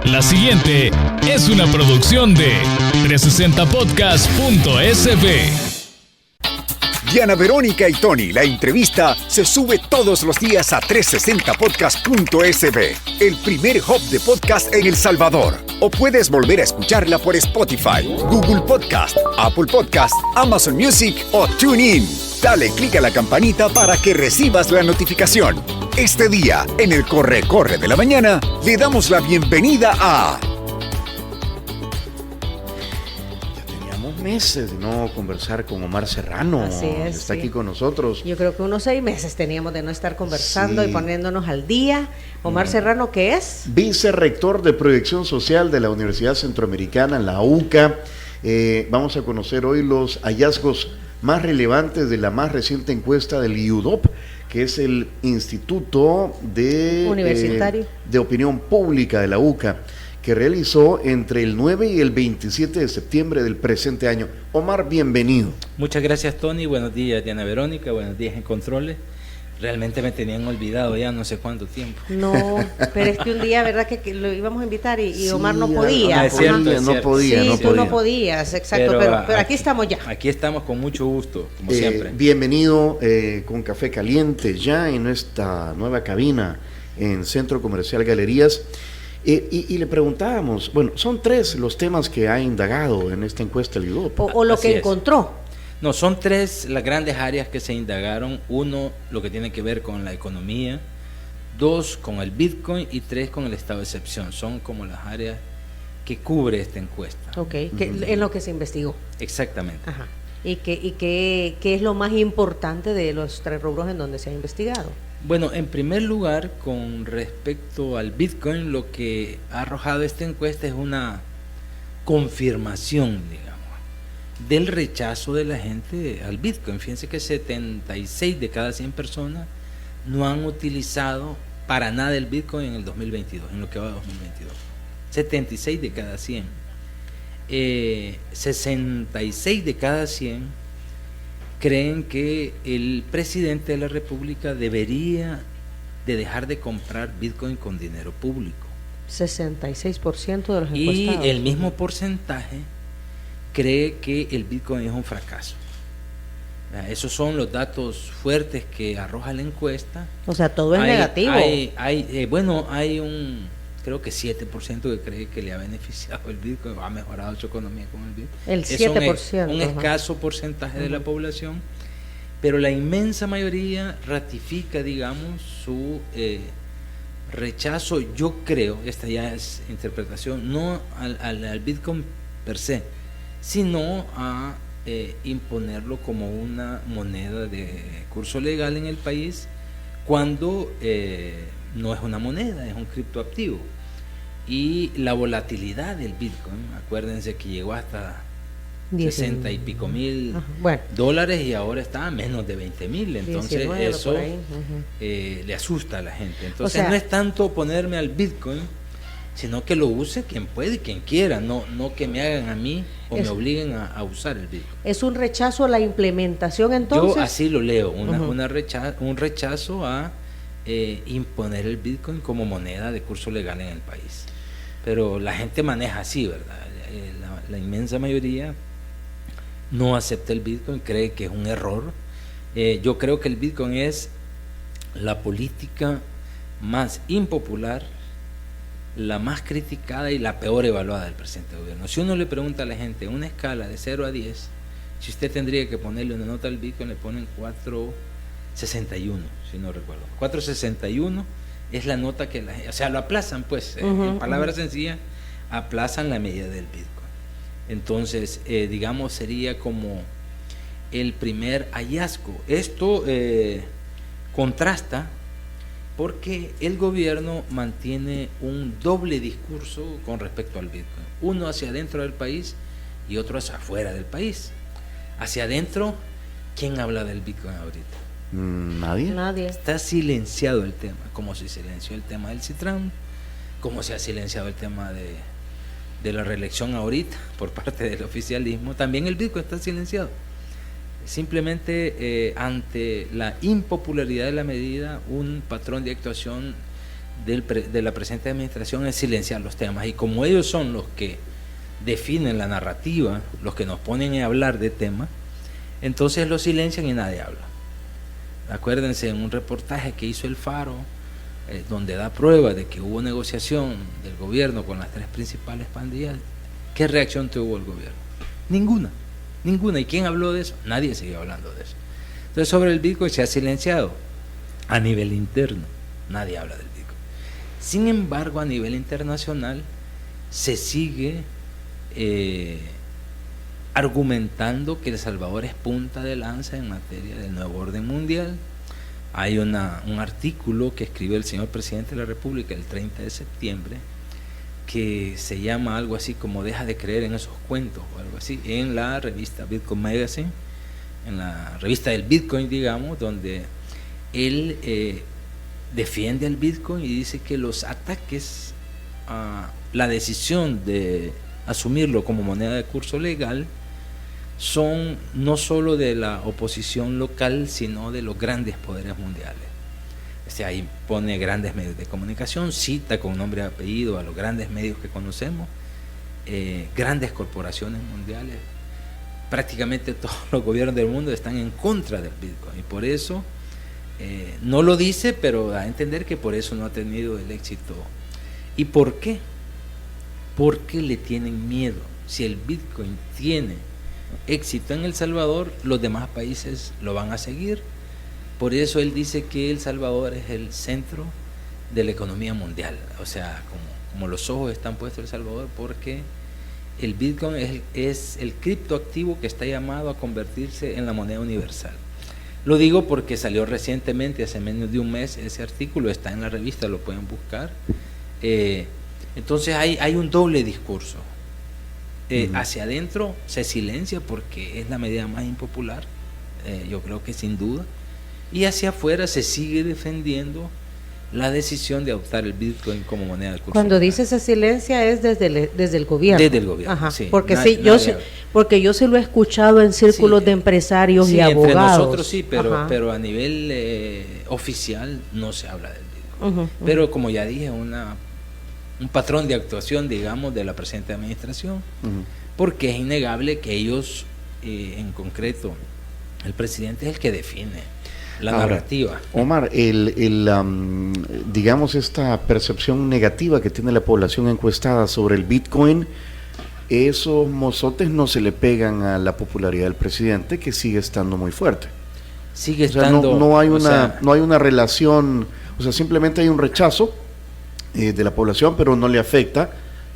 La siguiente es una producción de 360podcast.sb. Diana Verónica y Tony, la entrevista, se sube todos los días a 360podcast.sb, el primer hub de podcast en El Salvador. O puedes volver a escucharla por Spotify, Google Podcast, Apple Podcast, Amazon Music o TuneIn. Dale clic a la campanita para que recibas la notificación. Este día, en el Corre de la Mañana, le damos la bienvenida a... Meses de no conversar con Omar Serrano. Así es, está sí. Aquí con nosotros. Yo creo que unos 6 meses teníamos de no estar conversando, sí, y poniéndonos al día. Omar Serrano, ¿qué es? Vicerrector de Proyección Social de la Universidad Centroamericana, la UCA. Vamos a conocer hoy los hallazgos más relevantes de la más reciente encuesta del IUDOP, que es el Instituto Universitario de Opinión Pública de la UCA, que realizó entre el 9 y el 27 de septiembre del presente año. Omar, bienvenido. Muchas gracias, Tony. Buenos días, Diana Verónica. Buenos días en Controles. Realmente me tenían olvidado ya no sé cuánto tiempo. No, pero es que un día, ¿verdad? Que lo íbamos a invitar y Sí, Omar no podía. es cierto, no podía. Sí, tú no podías, exacto, pero aquí estamos ya. Aquí estamos con mucho gusto, como siempre. Bienvenido con café caliente ya en esta nueva cabina en Centro Comercial Galerías. Y le preguntábamos, bueno, son 3 los temas que ha indagado en esta encuesta el IUDOP. O lo Así que es. encontró. No, son 3 las grandes áreas que se indagaron. 1, lo que tiene que ver con la economía. 2, con el Bitcoin. Y 3, con el estado de excepción. Son como las áreas que cubre esta encuesta. Ok, en lo que se investigó. Exactamente. Ajá. ¿Y qué es lo más importante de los 3 rubros en donde se ha investigado? Bueno, en primer lugar, con respecto al Bitcoin, lo que ha arrojado esta encuesta es una confirmación, digamos, del rechazo de la gente al Bitcoin. Fíjense que 76 de cada 100 personas no han utilizado para nada el Bitcoin en el 2022, en lo que va de 2022. 76 de cada 100. 66 de cada 100 creen que el presidente de la República debería de dejar de comprar Bitcoin con dinero público. 66% de los Y encuestados. el mismo porcentaje cree que el Bitcoin es un fracaso. Esos son los datos fuertes que arroja la encuesta. O sea, todo es negativo. Hay un, creo que 7% que cree que le ha beneficiado el Bitcoin, ha mejorado su economía con el Bitcoin. El 7%. Un escaso porcentaje de la población, pero la inmensa mayoría ratifica, digamos, su rechazo. Yo creo, esta ya es interpretación, no al Bitcoin per se, sino a imponerlo como una moneda de curso legal en el país, cuando no es una moneda, es un criptoactivo. Y la volatilidad del Bitcoin, acuérdense que llegó hasta 60 y pico mil dólares y ahora está a menos de 20,000, entonces 19, eso le asusta a la gente. Entonces no es tanto ponerme al Bitcoin, sino que lo use quien puede y quien quiera, no que me hagan a mí o me obliguen a usar el Bitcoin. ¿Es un rechazo a la implementación entonces? Yo así lo leo, un rechazo a imponer el Bitcoin como moneda de curso legal en el país. Pero la gente maneja así, ¿verdad? La inmensa mayoría no acepta el Bitcoin, cree que es un error. Yo creo que el Bitcoin es la política más impopular, la más criticada y la peor evaluada del presidente de gobierno. Si uno le pregunta a la gente una escala de 0 a 10, si usted tendría que ponerle una nota al Bitcoin, le ponen 4.61, si no recuerdo. 4.61 es la nota que la gente, o sea, lo aplazan, pues, en palabras sencillas, aplazan la medida del Bitcoin. Entonces, digamos, sería como el primer hallazgo. Esto contrasta porque el gobierno mantiene un doble discurso con respecto al Bitcoin. Uno hacia adentro del país y otro hacia afuera del país. Hacia adentro, ¿quién habla del Bitcoin ahorita? Nadie. Está silenciado el tema, como se silenció el tema del Citran, como se ha silenciado el tema de la reelección ahorita por parte del oficialismo. También el Bitcoin está silenciado. Simplemente ante la impopularidad de la medida, un patrón de actuación de la presente administración es silenciar los temas, y como ellos son los que definen la narrativa, los que nos ponen a hablar de temas, entonces los silencian y nadie habla. Acuérdense en un reportaje que hizo el Faro, donde da prueba de que hubo negociación del gobierno con las 3 principales pandillas. ¿Qué reacción tuvo el gobierno? Ninguna. ¿Y quién habló de eso? Nadie siguió hablando de eso. Entonces, sobre el Bitcoin se ha silenciado a nivel interno, nadie habla del Bitcoin. Sin embargo, a nivel internacional se sigue argumentando que El Salvador es punta de lanza en materia del nuevo orden mundial. Hay un artículo que escribió el señor presidente de la República el 30 de septiembre que se llama algo así como "Deja de creer en esos cuentos" o algo así, en la revista Bitcoin Magazine, en la revista del Bitcoin, digamos, donde él defiende al Bitcoin y dice que los ataques a la decisión de asumirlo como moneda de curso legal son no solo de la oposición local, sino de los grandes poderes mundiales. Ahí pone grandes medios de comunicación, cita con nombre y apellido a los grandes medios que conocemos, grandes corporaciones mundiales. Prácticamente todos los gobiernos del mundo están en contra del Bitcoin, y por eso no lo dice, pero da a entender que por eso no ha tenido el éxito. ¿Y por qué? Porque le tienen miedo. Si el Bitcoin tiene éxito en El Salvador, los demás países lo van a seguir. Por eso él dice que El Salvador es el centro de la economía mundial. O sea, como los ojos están puestos en El Salvador, porque el Bitcoin es el criptoactivo que está llamado a convertirse en la moneda universal. Lo digo porque salió recientemente, hace menos de un mes, ese artículo, está en la revista, lo pueden buscar. Entonces hay un doble discurso. Hacia adentro se silencia porque es la medida más impopular, yo creo que sin duda, y hacia afuera se sigue defendiendo la decisión de adoptar el Bitcoin como moneda de curso. Cuando dice se silencia es desde el gobierno. Desde el gobierno, ajá, sí. Porque yo sí lo he escuchado en círculos de empresarios y abogados. Entre nosotros sí, pero a nivel oficial no se habla del Bitcoin. Pero como ya dije, un patrón de actuación, digamos, de la presente administración, porque es innegable que ellos, en concreto, el presidente es el que define la narrativa. Omar, digamos, esta percepción negativa que tiene la población encuestada sobre el Bitcoin, esos mozotes no se le pegan a la popularidad del presidente, que sigue estando muy fuerte. Sigue estando. No hay una relación, o sea, simplemente hay un rechazo de la población, pero no le afecta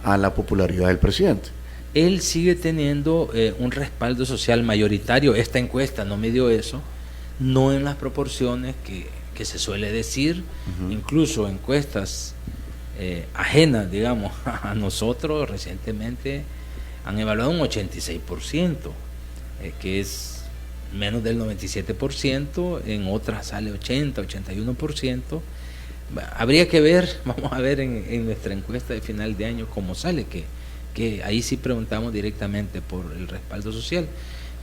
a la popularidad del presidente. Él sigue teniendo un respaldo social mayoritario. Esta encuesta no midió eso, no en las proporciones que se suele decir. Incluso encuestas ajenas, digamos, a nosotros recientemente han evaluado un 86%, que es menos del 97%, en otras sale 80, 81%. Habría que ver, vamos a ver en nuestra encuesta de final de año cómo sale, que ahí sí preguntamos directamente por el respaldo social.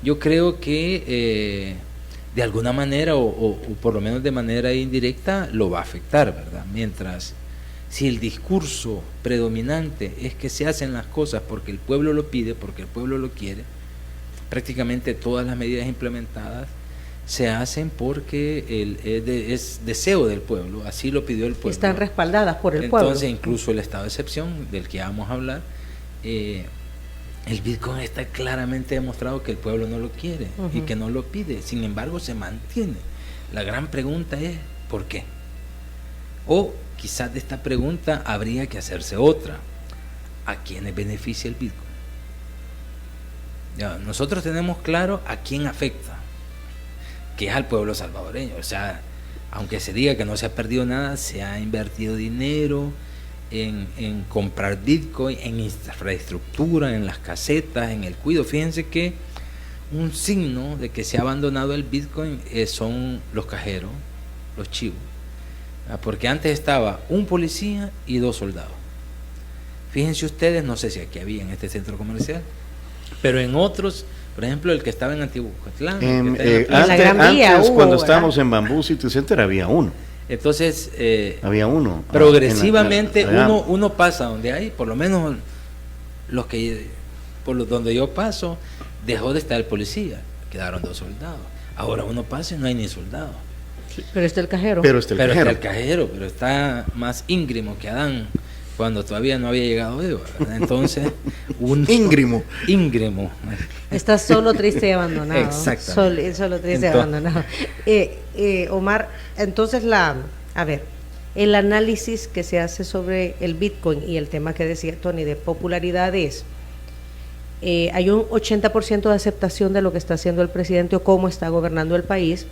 Yo creo que de alguna manera, o por lo menos de manera indirecta, lo va a afectar, ¿verdad? Mientras, si el discurso predominante es que se hacen las cosas porque el pueblo lo pide, porque el pueblo lo quiere, prácticamente todas las medidas implementadas se hacen porque es deseo del pueblo, así lo pidió el pueblo. Están respaldadas por el pueblo. Entonces, incluso el estado de excepción del que vamos a hablar, el Bitcoin está claramente demostrado que el pueblo no lo quiere y que no lo pide. Sin embargo, se mantiene. La gran pregunta es ¿por qué? O quizás de esta pregunta habría que hacerse otra: ¿a quiénes beneficia el Bitcoin? Ya, nosotros tenemos claro a quién afecta, que es al pueblo salvadoreño. O sea, aunque se diga que no se ha perdido nada, se ha invertido dinero en comprar Bitcoin, en infraestructura, en las casetas, en el cuidado. Fíjense que un signo de que se ha abandonado el Bitcoin son los cajeros, los chivos, porque antes estaba un policía y 2 soldados. Fíjense ustedes, no sé si aquí había en este centro comercial, pero en otros, por ejemplo, el que estaba en Antiguo Cotlán, antes, cuando estábamos en Bambú City Center, había uno. Entonces, había uno. progresivamente allá. uno pasa donde hay, por lo menos donde yo paso, dejó de estar el policía, quedaron 2 soldados. Ahora uno pasa y no hay ni soldado. Pero está el cajero. Pero está el Pero cajero. está el cajero, pero está más íngrimo que Adán cuando todavía no había llegado Eva, ¿verdad? Entonces, Íngrimo. íngrimo. Está solo, triste y abandonado. Exactamente. Solo, triste y Entonces- abandonado. Omar, entonces a ver, el análisis que se hace sobre el Bitcoin y el tema que decía Tony de popularidad es, hay un 80% de aceptación de lo que está haciendo el presidente o cómo está gobernando el país.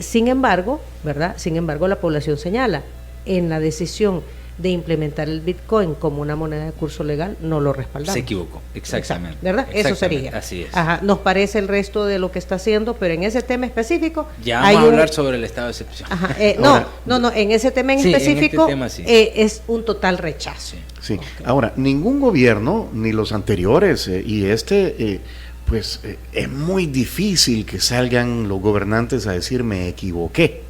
Sin embargo, ¿verdad? Sin embargo, la población señala en la decisión de implementar el Bitcoin como una moneda de curso legal, no lo respaldamos. Se equivocó, exactamente. ¿Verdad? Eso Exactamente, sería. así es. Ajá, nos parece el resto de lo que está haciendo, pero en ese tema específico Ya hay vamos a un- hablar sobre el estado de excepción. Ajá, Ahora- no, en ese tema en Sí, en este específico tema sí. es un total rechazo. Sí. Sí. Ahora, ningún gobierno, ni los anteriores y es muy difícil que salgan los gobernantes a decir me equivoqué.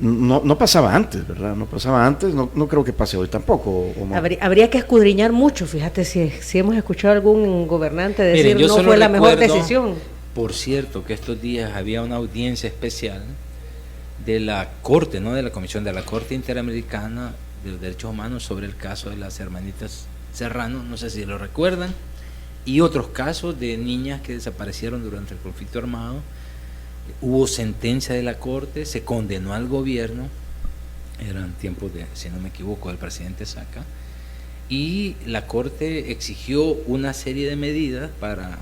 No pasaba antes, ¿verdad? No pasaba antes, no creo que pase hoy tampoco. Omar. Habría que escudriñar mucho, fíjate, si hemos escuchado a algún gobernante decir Miren, yo no solo fue la mejor recuerdo, decisión. Por cierto, que estos días había una audiencia especial de la Corte, ¿no? De la Comisión de la Corte Interamericana de los Derechos Humanos sobre el caso de las hermanitas Serrano, no sé si lo recuerdan, y otros casos de niñas que desaparecieron durante el conflicto armado. Hubo sentencia de la Corte, se condenó al gobierno, eran tiempos de, si no me equivoco, del presidente Saca, y la Corte exigió una serie de medidas para,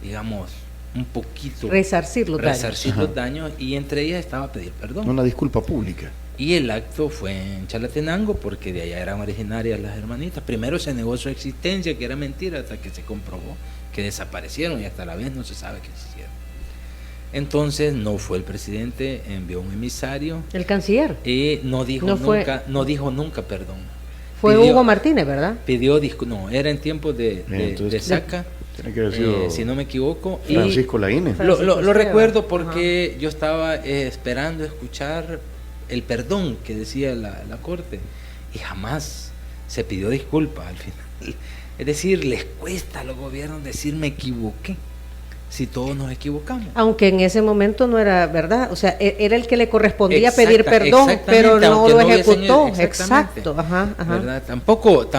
digamos, un poquito Resarcir los daños. resarcir los daños, y entre ellas estaba pedir perdón. Una disculpa pública. Y el acto fue en Chalatenango, porque de allá eran originarias las hermanitas. Primero se negó su existencia, que era mentira, hasta que se comprobó que desaparecieron y hasta la vez no se sabe qué hicieron. Entonces no fue el presidente, envió un emisario El canciller y no dijo No dijo nunca perdón. fue Pidió- Hugo Martínez, ¿verdad? Pidió no, era en tiempos de Entonces, Saca, Tiene que haber sido si no me equivoco. Francisco Laínez. Lo Francisco recuerdo Esteban. porque yo estaba esperando escuchar el perdón que decía la Corte, y jamás se pidió disculpas al final. Es decir, les cuesta a los gobiernos decir me equivoqué, si todos nos equivocamos. Aunque en ese momento no era verdad, o sea, era el que le correspondía pedir Exacta- perdón, pero exactamente, no aunque lo no hubiesen- ejecutó. exactamente. Exacto, ajá. ¿Verdad? Tampoco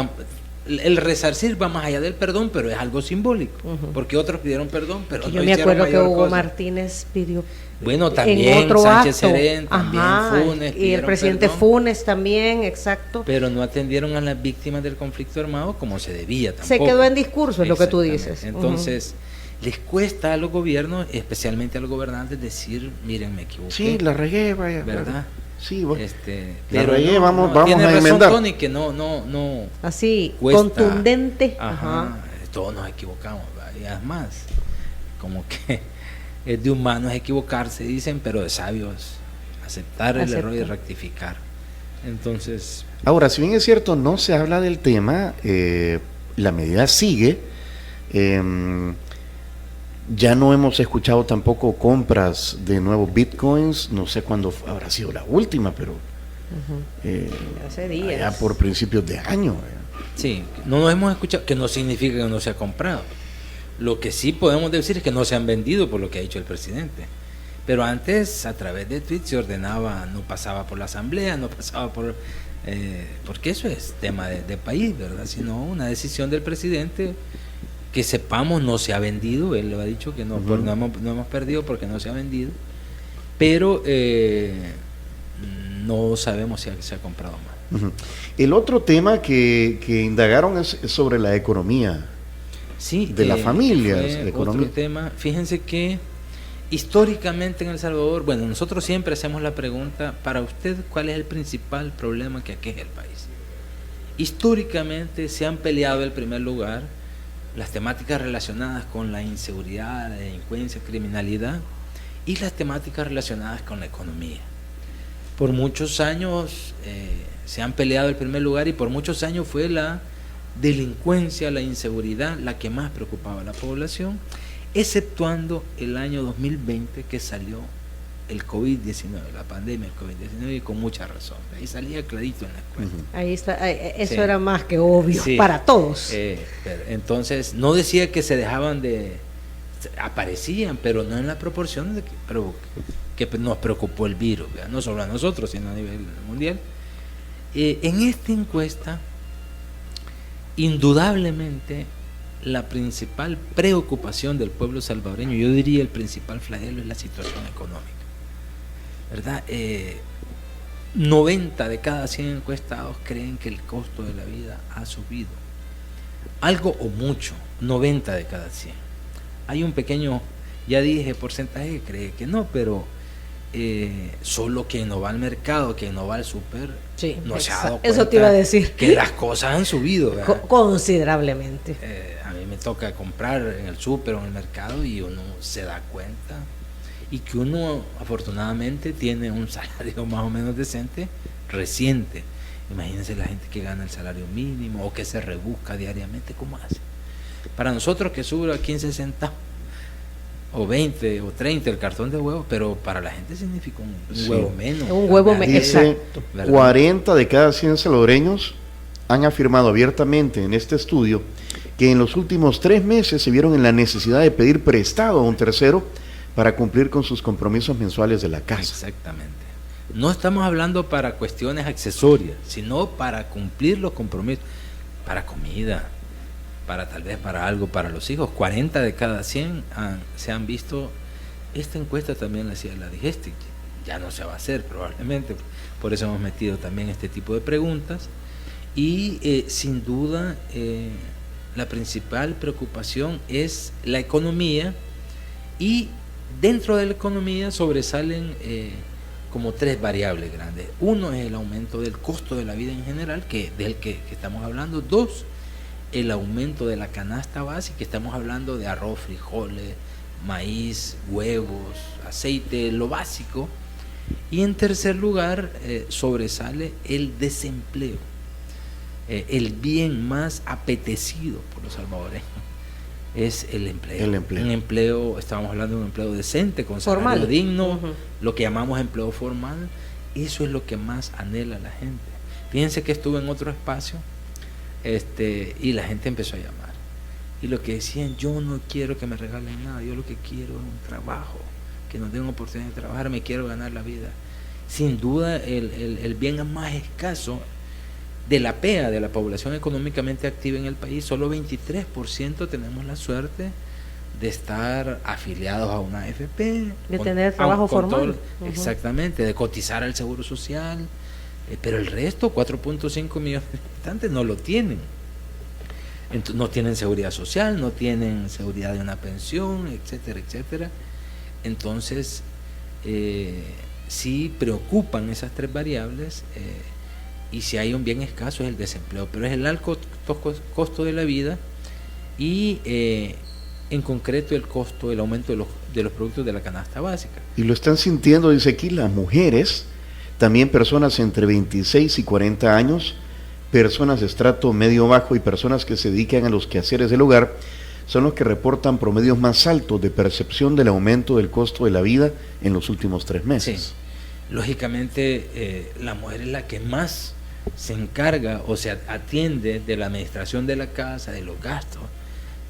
el resarcir va más allá del perdón, pero es algo simbólico, Ujú. porque otros pidieron perdón, pero Yo no me hicieron acuerdo que mayor Hugo cosa. Martínez pidió Bueno, en también otro Sánchez acto. Serén, también Ajá, Funes, y el pidieron presidente perdón, Funes también, exacto. pero no atendieron a las víctimas del conflicto armado como se debía tampoco. Se quedó en discurso, es lo que tú Exactamente. dices. Entonces, les cuesta a los gobiernos, especialmente a los gobernantes, decir, miren, me equivoqué. Sí, la regué, vaya. ¿Verdad? Sí, bueno. La regué, vamos tiene a razón enmendar. Tony, que no Así, cuesta. contundente. Ajá, todos nos equivocamos, ¿verdad? Y además, como que es de humanos equivocarse, dicen, pero de sabios aceptar el error y Acepta. rectificar. Entonces, Ahora, si bien es cierto, no se habla del tema, la medida sigue. Ya no hemos escuchado tampoco compras de nuevos bitcoins. No sé cuándo habrá sido la última, pero Hace días. ya por principios de año. sí, no nos hemos escuchado, que no significa que no se ha comprado. Lo que sí podemos decir es que no se han vendido por lo que ha dicho el presidente. Pero antes, a través de tweets se ordenaba, no pasaba por la asamblea, no pasaba porque eso es tema de país, ¿verdad? Sino una decisión del presidente, que sepamos no se ha vendido, él lo ha dicho que no, Ujú. no hemos perdido porque no se ha vendido, pero no sabemos si se ha comprado más. Ujú. El otro tema que indagaron es sobre la economía. Sí, De las familias, fue la economía. otro tema. Fíjense que históricamente en El Salvador, bueno, nosotros siempre hacemos la pregunta, para usted, ¿cuál es el principal problema que aqueja el país? Históricamente se han peleado el primer lugar las temáticas relacionadas con la inseguridad, la delincuencia, criminalidad, y las temáticas relacionadas con la economía. Por muchos años se han peleado el primer lugar, y por muchos años fue la delincuencia, la inseguridad, la que más preocupaba a la población, exceptuando el año 2020, que salió el COVID-19, la pandemia del COVID-19, y con mucha razón. Ahí salía clarito en la escuela. Ahí está, eso era más que obvio para todos. Entonces, no decía que se dejaban aparecían, pero no en la proporción que nos preocupó el virus, ¿verdad? No solo a nosotros, sino a nivel mundial. En esta encuesta, indudablemente, la principal preocupación del pueblo salvadoreño, yo diría el principal flagelo, es la situación económica, ¿verdad? 90 de cada 100 encuestados creen que el costo de la vida ha subido, algo o mucho, 90 de cada 100. Hay un pequeño, ya dije, porcentaje que cree que no, pero solo quien no va al mercado, quien no va al súper, no se ha dado cuenta. Eso te iba a decir. Que las cosas han subido, ¿verdad? Considerablemente. A mí me toca comprar en el súper o en el mercado y uno se da cuenta. Y que uno, afortunadamente, tiene un salario más o menos decente, reciente. Imagínense la gente que gana el salario mínimo o que se rebusca diariamente, ¿cómo hace? Para nosotros que sube a 15 centavos, o 20 o 30 el cartón de huevo, pero para la gente significa un huevo menos. Un huevo menos. Dice, Exacto. 40 de cada 100 salvadoreños han afirmado abiertamente en este estudio que en los últimos 3 meses se vieron en la necesidad de pedir prestado a un tercero para cumplir con sus compromisos mensuales de la casa. Exactamente. No estamos hablando para cuestiones accesorias, sino para cumplir los compromisos, para comida, para tal vez para algo para los hijos. 40 de cada 100 se han visto. Esta encuesta también la hacía la Digestic, ya no se va a hacer probablemente, por eso hemos metido también este tipo de preguntas. Y sin duda la principal preocupación es la economía, y dentro de la economía sobresalen como 3 variables grandes. Uno es el aumento del costo de la vida en general, del que estamos hablando. 2, el aumento de la canasta básica, estamos hablando de arroz, frijoles, maíz, huevos, aceite, lo básico. Y en tercer lugar, sobresale el desempleo, el bien más apetecido por los salvadoreños es el empleo. Un empleo, estábamos hablando de un empleo decente, con salario formal, digno, lo que llamamos empleo formal. Eso es lo que más anhela la gente. Fíjense que estuve en otro espacio y la gente empezó a llamar, y lo que decían: yo no quiero que me regalen nada, yo lo que quiero es un trabajo, que nos den oportunidad de trabajar, me quiero ganar la vida. Sin duda el bien más escaso de la PEA, de la población económicamente activa en el país, solo 23% tenemos la suerte de estar afiliados a una AFP, de tener trabajo formal. Exactamente, de cotizar al Seguro Social, pero el resto, 4.5 millones de habitantes, no lo tienen. Entonces, no tienen seguridad social, no tienen seguridad de una pensión, etcétera, etcétera. Entonces, sí preocupan esas 3 variables, y si hay un bien escaso es el desempleo, pero es el alto costo de la vida y en concreto el aumento de los productos de la canasta básica. Y lo están sintiendo, dice aquí, las mujeres, también personas entre 26 y 40 años, personas de estrato medio bajo y personas que se dedican a los quehaceres del hogar, son los que reportan promedios más altos de percepción del aumento del costo de la vida en los últimos 3 meses. Sí. Lógicamente, la mujer es la que más se encarga o se atiende de la administración de la casa, de los gastos,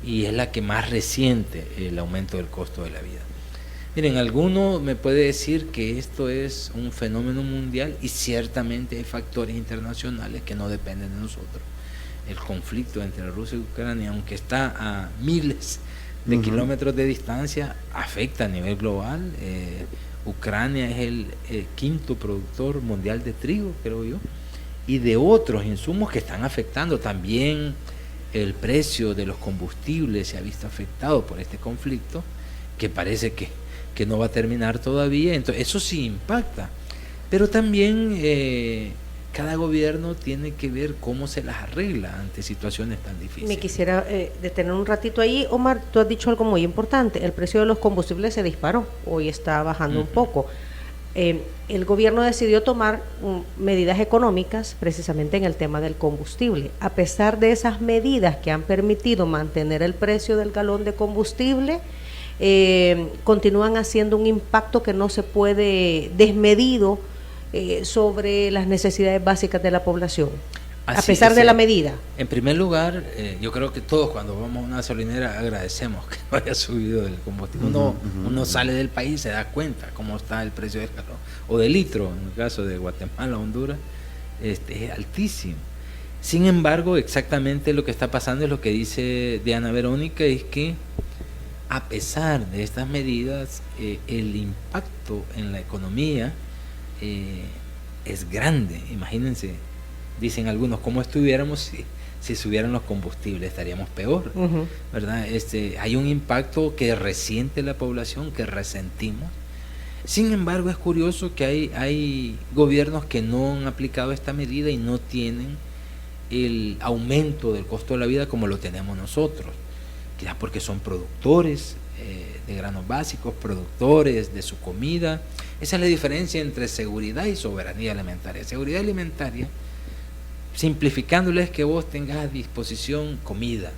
y es la que más resiente el aumento del costo de la vida. Miren, alguno me puede decir que esto es un fenómeno mundial, y ciertamente hay factores internacionales que no dependen de nosotros. El conflicto entre Rusia y Ucrania, aunque está a miles de kilómetros de distancia, afecta a nivel global. Ucrania es el 5º productor mundial de trigo, creo yo, y de otros insumos que están afectando. También el precio de los combustibles se ha visto afectado por este conflicto, que parece que no va a terminar todavía. Entonces eso sí impacta, pero también cada gobierno tiene que ver cómo se las arregla ante situaciones tan difíciles. Me quisiera detener un ratito ahí. Omar, tú has dicho algo muy importante: el precio de los combustibles se disparó, hoy está bajando un poco. El gobierno decidió tomar medidas económicas precisamente en el tema del combustible. A pesar de esas medidas que han permitido mantener el precio del galón de combustible, continúan haciendo un impacto que no se puede desmedido sobre las necesidades básicas de la población. Así a pesar es, de la medida. En primer lugar, yo creo que todos cuando vamos a una gasolinera agradecemos que no haya subido el combustible. Uno sale del país y se da cuenta cómo está el precio del galón o del litro, en el caso de Guatemala, Honduras, es altísimo. Sin embargo, exactamente lo que está pasando es lo que dice Diana Verónica, es que a pesar de estas medidas, el impacto en la economía es grande. Imagínense, dicen algunos, ¿cómo estuviéramos si subieran los combustibles? Estaríamos peor, ¿verdad? Hay un impacto que resiente la población, que resentimos. Sin embargo, es curioso que hay gobiernos que no han aplicado esta medida y no tienen el aumento del costo de la vida como lo tenemos nosotros, quizás porque son productores de granos básicos, productores de su comida. Esa es la diferencia entre seguridad y soberanía alimentaria. Seguridad alimentaria, simplificándoles, que vos tengas a disposición comida,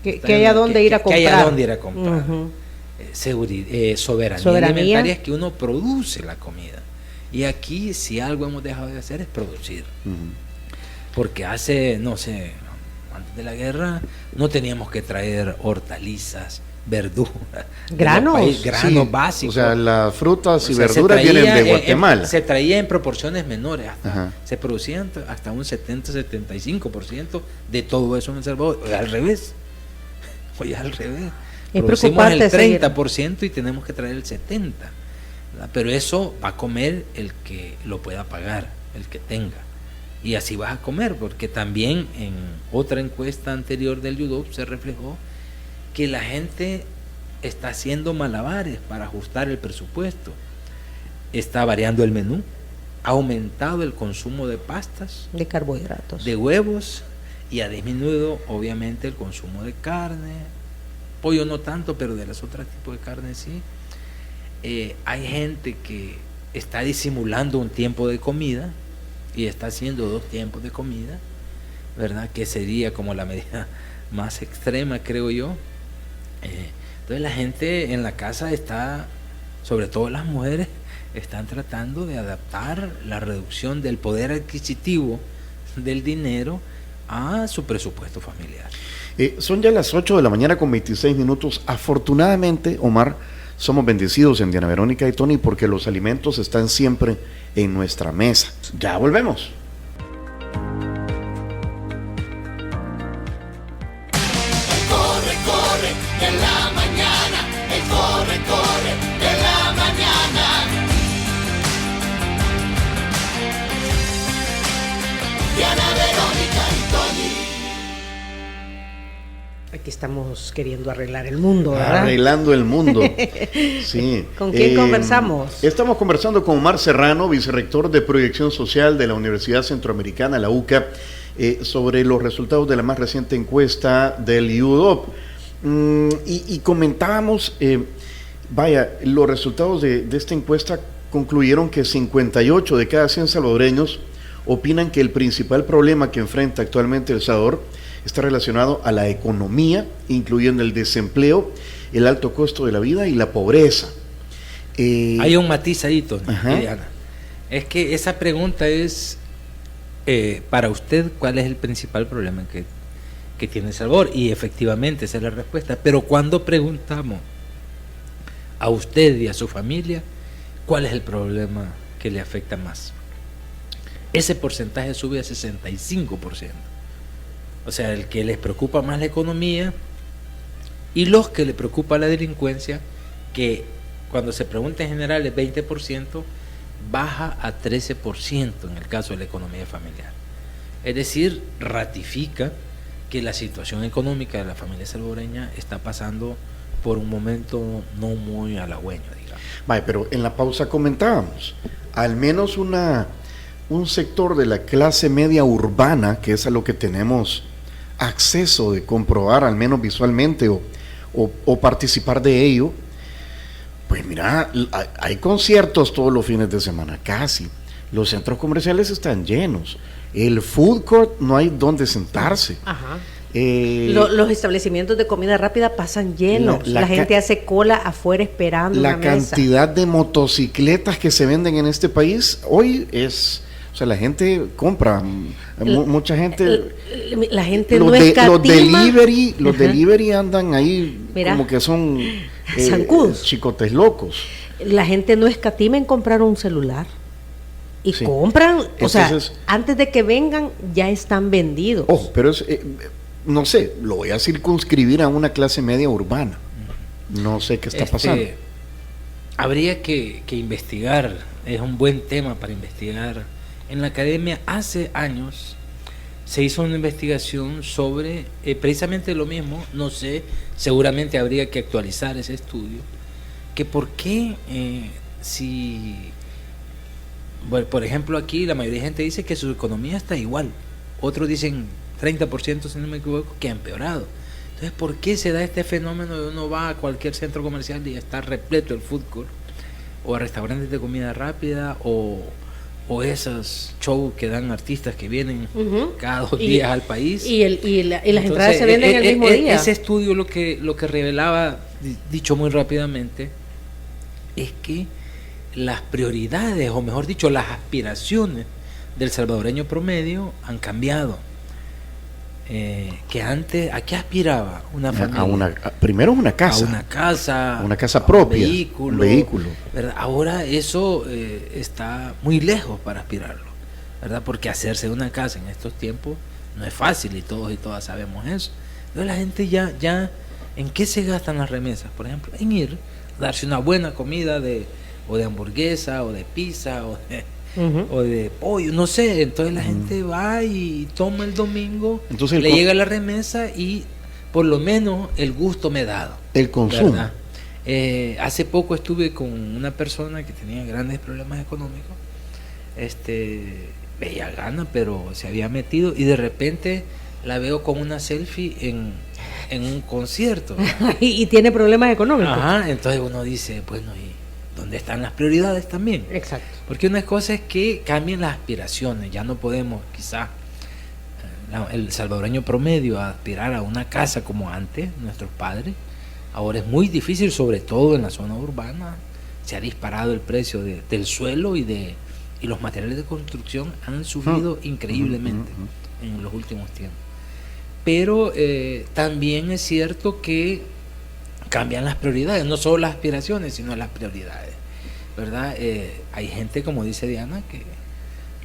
que haya dónde ir a comprar. Que haya dónde ir a comprar. Soberanía alimentaria es que uno produce la comida. Y aquí, si algo hemos dejado de hacer, es producir. Porque hace, no sé, antes de la guerra, no teníamos que traer hortalizas, verduras, granos básicos. O sea, las frutas y verduras vienen de Guatemala. Se traía en proporciones menores, se producían hasta un 70-75% de todo eso en El Salvador. Hoy al revés. Producimos el 30% y tenemos que traer el 70%. ¿verdad? Pero eso va a comer el que lo pueda pagar, el que tenga. Y así vas a comer, porque también en otra encuesta anterior del UDOP se reflejó que la gente está haciendo malabares para ajustar el presupuesto. Está variando el menú, ha aumentado el consumo de pastas, de carbohidratos, de huevos, y ha disminuido obviamente el consumo de carne, pollo no tanto, pero de los otros tipos de carne sí. Hay gente que está disimulando un tiempo de comida y está haciendo 2 tiempos de comida, ¿verdad? Que sería como la medida más extrema, creo yo. Entonces la gente en la casa está, sobre todo las mujeres, están tratando de adaptar la reducción del poder adquisitivo del dinero a su presupuesto familiar. Son ya las 8 de la mañana con 26 minutos. Afortunadamente, Omar, somos bendecidos en Diana Verónica y Tony porque los alimentos están siempre en nuestra mesa. Ya volvemos. Corre de la mañana, el corre de la mañana. Diana Verónica y Tony. Aquí estamos queriendo arreglar el mundo, ¿verdad? Arreglando el mundo. Sí. ¿Con quién conversamos? Estamos conversando con Omar Serrano, vicerrector de Proyección Social de la Universidad Centroamericana, la UCA, sobre los resultados de la más reciente encuesta del UDOP. Y comentábamos, los resultados de esta encuesta concluyeron que 58 de cada 100 salvadoreños opinan que el principal problema que enfrenta actualmente El Salvador está relacionado a la economía, incluyendo el desempleo, el alto costo de la vida y la pobreza. Hay un matiz ahí, Tony, Diana. Es que esa pregunta es, para usted, ¿cuál es el principal problema que tiene El Salvador? Y efectivamente esa es la respuesta. Pero cuando preguntamos a usted y a su familia, ¿cuál es el problema que le afecta más? Ese porcentaje sube a 65%. O sea, el que les preocupa más la economía y los que les preocupa la delincuencia, que cuando se pregunta en general es 20%, baja a 13% en el caso de la economía familiar. Es decir, ratifica que la situación económica de la familia salvadoreña está pasando por un momento no muy halagüeño, digamos. Vale, pero en la pausa comentábamos, al menos un sector de la clase media urbana, que es a lo que tenemos acceso de comprobar, al menos visualmente, o participar de ello, pues mira, hay conciertos todos los fines de semana, casi. Los centros comerciales están llenos. El food court no hay donde sentarse. Los establecimientos de comida rápida pasan llenos. La gente hace cola afuera esperando la una mesa. cantidad de motocicletas que se venden en este país hoy es, o sea, la gente compra, mucha gente, la gente no escatima. Los delivery andan ahí. Mira, como que son zancudos, chicotes locos. La gente no escatima en comprar un celular. Y sí, compran, entonces, o sea, antes de que vengan ya están vendidos. Ojo, pero es, no sé, lo voy a circunscribir a una clase media urbana. No sé qué está pasando. Habría que investigar, es un buen tema para investigar. En la academia hace años se hizo una investigación sobre precisamente lo mismo, no sé, seguramente habría que actualizar ese estudio, que por qué bueno, por ejemplo, aquí la mayoría de gente dice que su economía está igual. Otros dicen 30%, si no me equivoco, que ha empeorado. Entonces, ¿por qué se da este fenómeno de uno va a cualquier centro comercial y está repleto el food court? O a restaurantes de comida rápida, o esos shows que dan artistas que vienen cada 2 días al país. Y las entradas se venden el mismo día. Ese estudio lo que revelaba, dicho muy rápidamente, es que las prioridades, o mejor dicho, las aspiraciones del salvadoreño promedio han cambiado. Que antes, ¿a qué aspiraba una familia? Primero una casa. A una casa propia. Un vehículo. ¿Verdad? Ahora eso está muy lejos para aspirarlo, ¿verdad? Porque hacerse una casa en estos tiempos no es fácil, y todos y todas sabemos eso. Entonces la gente ya ¿en qué se gastan las remesas? Por ejemplo, en ir a darse una buena comida o de hamburguesa, o de pizza, o de pollo, no sé. Entonces la gente va y toma el domingo, entonces le llega la remesa y por lo menos el gusto me he dado. El consumo. Hace poco estuve con una persona que tenía grandes problemas económicos, veía gana, pero se había metido, y de repente la veo con una selfie en un concierto. y tiene problemas económicos. Ajá, entonces uno dice, bueno, ¿y dónde están las prioridades también? Exacto. Porque una cosa es que cambien las aspiraciones. Ya no podemos, quizás, el salvadoreño promedio aspirar a una casa como antes, nuestros padres. Ahora es muy difícil, sobre todo en la zona urbana. Se ha disparado el precio del suelo, y los materiales de construcción han subido increíblemente en los últimos tiempos. Pero también es cierto que cambian las prioridades, no solo las aspiraciones, sino las prioridades, ¿verdad? Hay gente, como dice Diana, que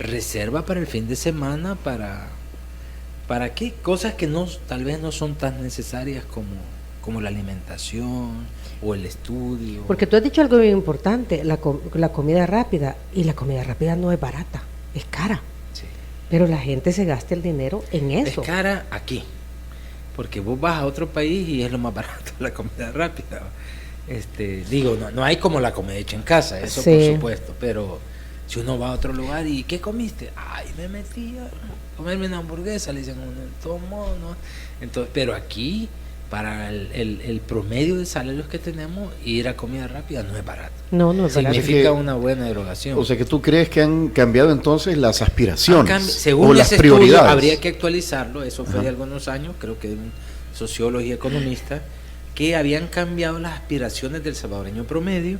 reserva para el fin de semana para qué, cosas que tal vez no son tan necesarias como la alimentación o el estudio. Porque tú has dicho algo bien importante, la comida rápida, y la comida rápida no es barata, es cara. Sí. Pero la gente se gasta el dinero en eso. Es cara aquí, porque vos vas a otro país y es lo más barato la comida rápida. No hay como la comida hecha en casa, eso sí, por supuesto, pero si uno va a otro lugar y ¿qué comiste? Ay, me metí a comerme una hamburguesa, le dicen, ¿no? Entonces, pero aquí, para el promedio de salarios que tenemos, ir a comida rápida no es barato. No es barato. Significa una buena erogación. O sea que tú crees que han cambiado entonces las aspiraciones según o las ese prioridades. Estudio, habría que actualizarlo, eso fue de algunos años, creo que de un sociólogo y economista, que habían cambiado las aspiraciones del salvadoreño promedio,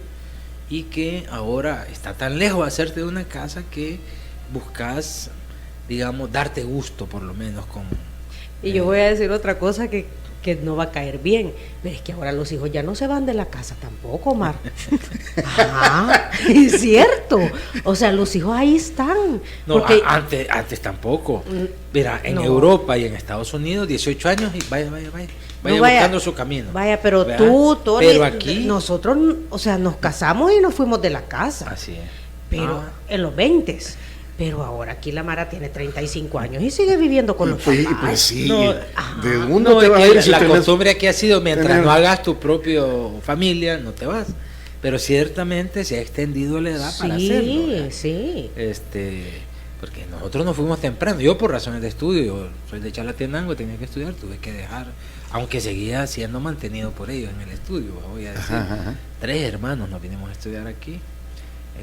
y que ahora está tan lejos de hacerte de una casa que buscas, digamos, darte gusto por lo menos con... Y yo voy a decir otra cosa que no va a caer bien, pero es que ahora los hijos ya no se van de la casa tampoco, Omar. Ajá, es cierto. O sea, los hijos ahí están. No, porque... antes tampoco. Mira, en Europa y en Estados Unidos, 18 años y vaya buscando su camino. Vaya, pero ¿verdad? Tony, pero aquí nosotros, o sea, nos casamos y nos fuimos de la casa. Así es. Pero en los 20s. Pero ahora aquí la Mara tiene 35 años y sigue viviendo con los papás. Pues sí. ¿De dónde te vas a ir? La costumbre aquí ha sido, mientras no hagas tu propio familia, no te vas. Pero ciertamente se ha extendido la edad para hacerlo, ¿verdad? Sí. Porque nosotros nos fuimos temprano. Yo, por razones de estudio, yo soy de Chalatenango, tenía que estudiar, tuve que dejar, aunque seguía siendo mantenido por ellos en el estudio. Voy a decir, 3 hermanos nos vinimos a estudiar aquí,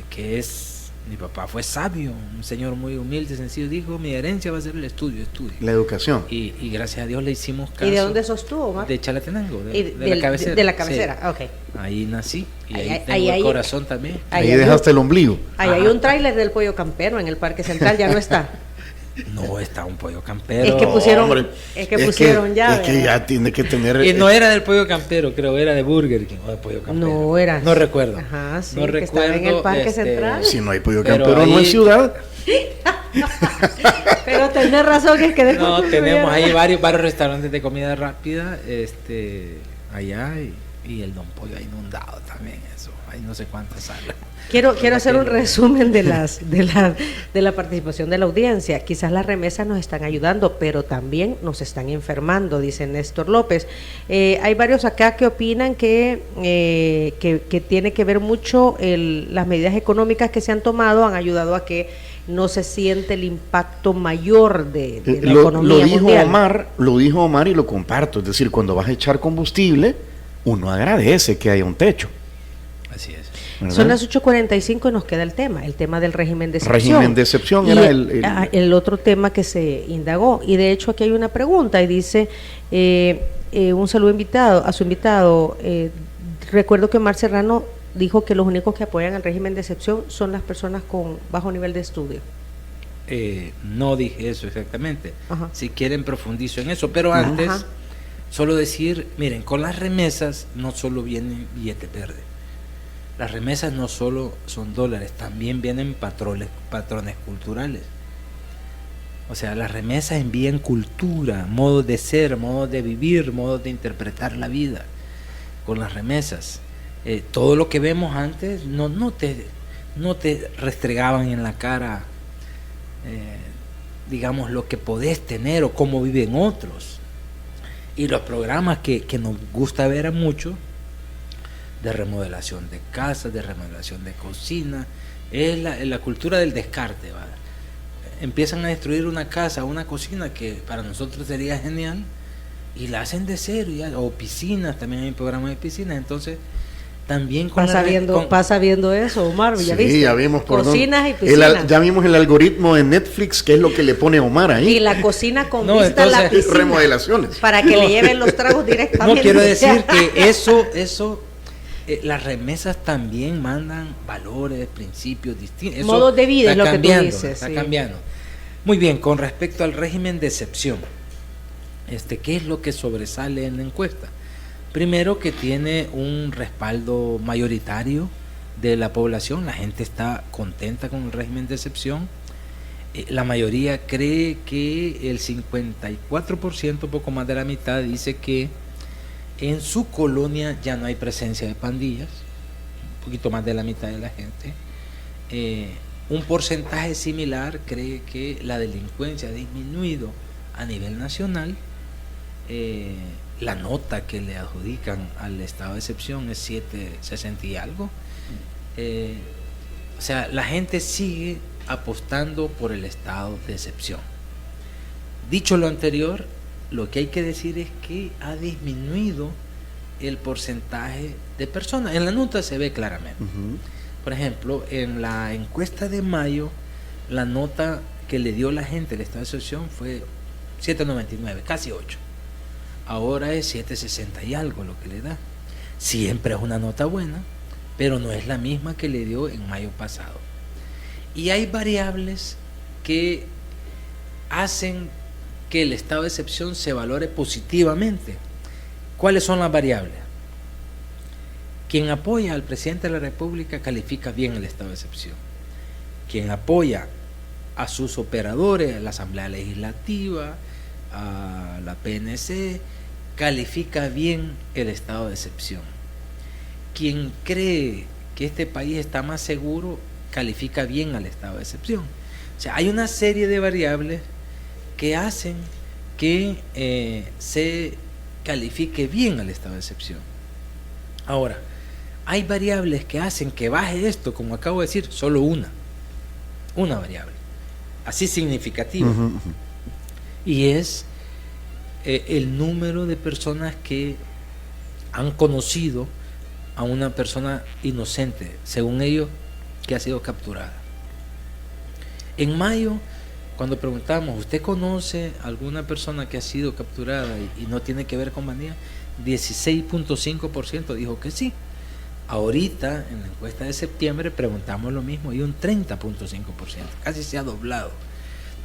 que es Mi papá fue sabio, un señor muy humilde, sencillo, dijo, mi herencia va a ser el estudio. La educación. Y gracias a Dios le hicimos caso. ¿Y de dónde sos tú, Omar? De Chalatenango, de la cabecera. De la cabecera, sí. Ok. Ahí nací y ahí tengo ahí, el corazón también. Ahí dejaste el ombligo. Ahí hay un tráiler del Pollo Campero en el Parque Central, ya no está. No, está un pollo campero. Es que pusieron, Hombre, pusieron ya. Es que ya tiene que tener. Y no era del pollo campero, creo, era de Burger King o de pollo campero. No era. No recuerdo. Ajá, sí, no que recuerdo. estaba en el Parque Central. Si no hay pollo Pero campero, no ahí- es ciudad. Pero tenés razón, que es que después No, que tenemos subieron- ahí varios restaurantes de comida rápida, allá y el Don Pollo inundado también, eso. Hay no sé cuántas salas. Quiero hacer un resumen de la participación de la audiencia. Quizás las remesas nos están ayudando, pero también nos están enfermando, dice Néstor López. Hay varios acá que opinan que tiene que ver mucho las medidas económicas que se han tomado, han ayudado a que no se siente el impacto mayor de la economía lo dijo mundial. Lo dijo Omar y lo comparto. Es decir, cuando vas a echar combustible, uno agradece que haya un techo. Así es. ¿verdad? Son las 8:45 y nos queda el tema del régimen de excepción. Régimen de excepción Y era el otro tema que se indagó. Y de hecho aquí hay una pregunta y dice, un saludo a su invitado. Recuerdo que Omar Serrano dijo que los únicos que apoyan el régimen de excepción son las personas con bajo nivel de estudio. No dije eso exactamente. Ajá. Si quieren profundizo en eso, pero antes Ajá. solo decir, miren, con las remesas no solo vienen billetes verdes. Las remesas no solo son dólares, también vienen patrones culturales. O sea, las remesas envían cultura, modos de ser, modos de vivir, modos de interpretar la vida. Con las remesas, todo lo que vemos antes no te restregaban en la cara, digamos, lo que podés tener o cómo viven otros. Y los programas que nos gusta ver a muchos, de remodelación de casas, de remodelación de cocina, es la cultura del descarte, ¿va? Empiezan a destruir una casa, una cocina que para nosotros sería genial y la hacen de cero, ya, o piscinas, también hay programas de piscinas, entonces también con Pasa viendo eso, Omar, ¿ya Sí, viste? ya vimos por Cocinas dónde. y piscinas. Ya vimos el algoritmo de Netflix, que es lo que le pone Omar ahí. Y la cocina con No, vista a la entonces, piscina. remodelaciones. Para que le lleven los tragos directamente. No, quiero decir que eso las remesas también mandan valores, principios distintos. Eso Modos de vida es está lo que tú cambiando, dices, Está sí. cambiando. Muy bien, con respecto al régimen de excepción, ¿qué es lo que sobresale en la encuesta? Primero, que tiene un respaldo mayoritario de la población, la gente está contenta con el régimen de excepción. La mayoría cree que el 54%, poco más de la mitad, dice que en su colonia ya no hay presencia de pandillas, un poquito más de la mitad de la gente. Un porcentaje similar cree que la delincuencia ha disminuido a nivel nacional. La nota que le adjudican al estado de excepción es 7.60 y algo. O sea, la gente sigue apostando por el estado de excepción. Dicho lo anterior, lo que hay que decir es que ha disminuido el porcentaje de personas. En la nota se ve claramente. Ujú. Por ejemplo, en la encuesta de mayo, la nota que le dio la gente al estado de excepción fue 7.99, casi 8. Ahora es 7.60 y algo lo que le da. Siempre es una nota buena, pero no es la misma que le dio en mayo pasado. Y hay variables que hacen que el estado de excepción se valore positivamente. ¿Cuáles son las variables? Quien apoya al presidente de la República califica bien el estado de excepción. Quien apoya a sus operadores, a la Asamblea Legislativa, a la PNC, califica bien el estado de excepción. Quien cree que este país está más seguro, califica bien al estado de excepción. O sea, hay una serie de variables que hacen que se califique bien al estado de excepción. Ahora, hay variables que hacen que baje esto, como acabo de decir, solo una variable, así significativa, Ujú, ujú. y es el número de personas que han conocido a una persona inocente, según ellos, que ha sido capturada. En mayo, cuando preguntamos, ¿usted conoce alguna persona que ha sido capturada y no tiene que ver con bandía? 16.5% dijo que sí. Ahorita, en la encuesta de septiembre, preguntamos lo mismo y un 30.5%, casi se ha doblado.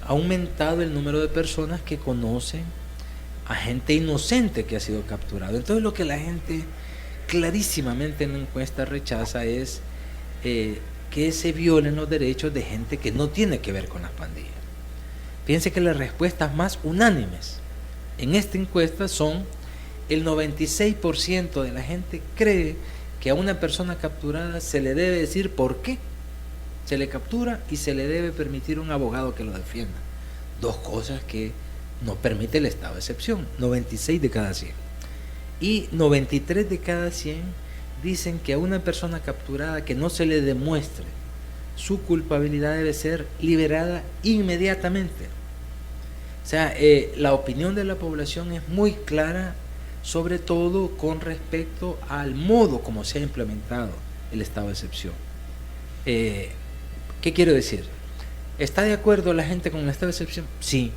Ha aumentado el número de personas que conocen a gente inocente que ha sido capturado. Entonces, lo que la gente clarísimamente en la encuesta rechaza es que se violen los derechos de gente que no tiene que ver con las pandillas. Fíjense que las respuestas más unánimes en esta encuesta son: el 96% de la gente cree que a una persona capturada se le debe decir por qué se le captura y se le debe permitir un abogado que lo defienda. Dos cosas que no permite el estado de excepción. 96 de cada 100. Y 93 de cada 100 dicen que a una persona capturada que no se le demuestre su culpabilidad debe ser liberada inmediatamente. O sea, la opinión de la población es muy clara, sobre todo con respecto al modo como se ha implementado el estado de excepción. ¿Qué quiero decir? ¿Está de acuerdo la gente con el estado de excepción? Sí.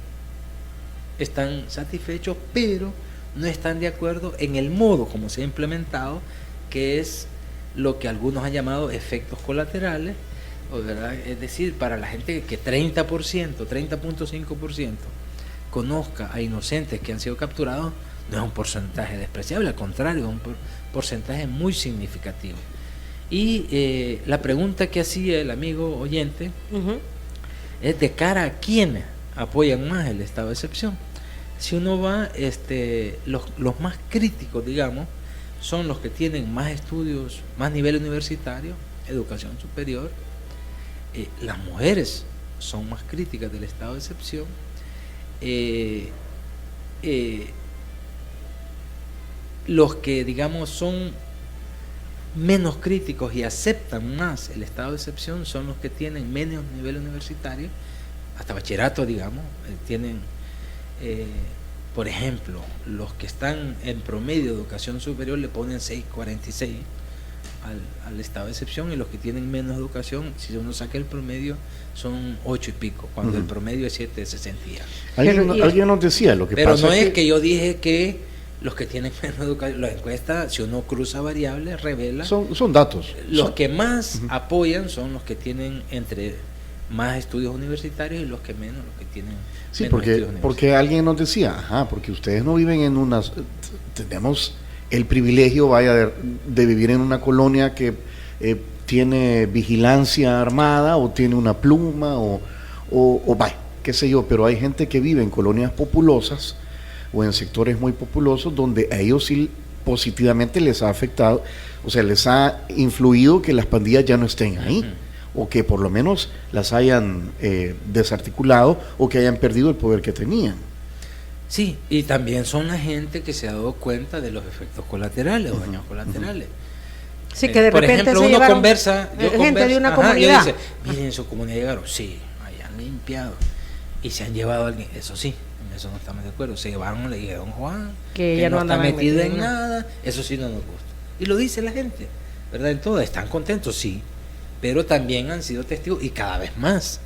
Están satisfechos, pero no están de acuerdo en el modo como se ha implementado, que es lo que algunos han llamado efectos colaterales, ¿verdad? Es decir, para la gente que 30.5% conozca a inocentes que han sido capturados, no es un porcentaje despreciable, al contrario, es un porcentaje muy significativo. Y la pregunta que hacía el amigo oyente es de cara a quiénes apoyan más el estado de excepción. Si uno va, los más críticos, digamos, son los que tienen más estudios, más nivel universitario, educación superior. Las mujeres son más críticas del estado de excepción. Los que, digamos, son menos críticos y aceptan más el estado de excepción son los que tienen menos nivel universitario, hasta bachillerato, digamos, tienen, por ejemplo, los que están en promedio de educación superior le ponen 6.46 al estado de excepción, y los que tienen menos educación, si uno saca el promedio, son 8 y pico, cuando el promedio es 7.60. Alguien nos decía lo que pero pasa. Pero no es que yo dije que los que tienen menos educación, la encuesta, si uno cruza variables, revela. Son datos. Los que más apoyan son los que tienen entre más estudios universitarios y los que menos, los que tienen sí, menos estudios porque alguien nos decía, porque ustedes no viven en unas, tenemos el privilegio, de vivir en una colonia que tiene vigilancia armada o tiene una pluma o qué sé yo, pero hay gente que vive en colonias populosas o en sectores muy populosos donde a ellos sí positivamente les ha afectado, o sea, les ha influido que las pandillas ya no estén ahí, o que por lo menos las hayan desarticulado o que hayan perdido el poder que tenían. Sí, y también son la gente que se ha dado cuenta de los efectos colaterales o daños colaterales. Sí, que de por repente ejemplo, uno conversa, gente de una comunidad. Dice, miren, en su comunidad llegaron, sí, hayan limpiado y se han llevado a alguien, eso sí, en eso no estamos de acuerdo, se llevaron, le dije a don Juan que ya no está metido en nada, eso sí no nos gusta. Y lo dice la gente, ¿verdad? En todo, están contentos, sí, pero también han sido testigos y cada vez más,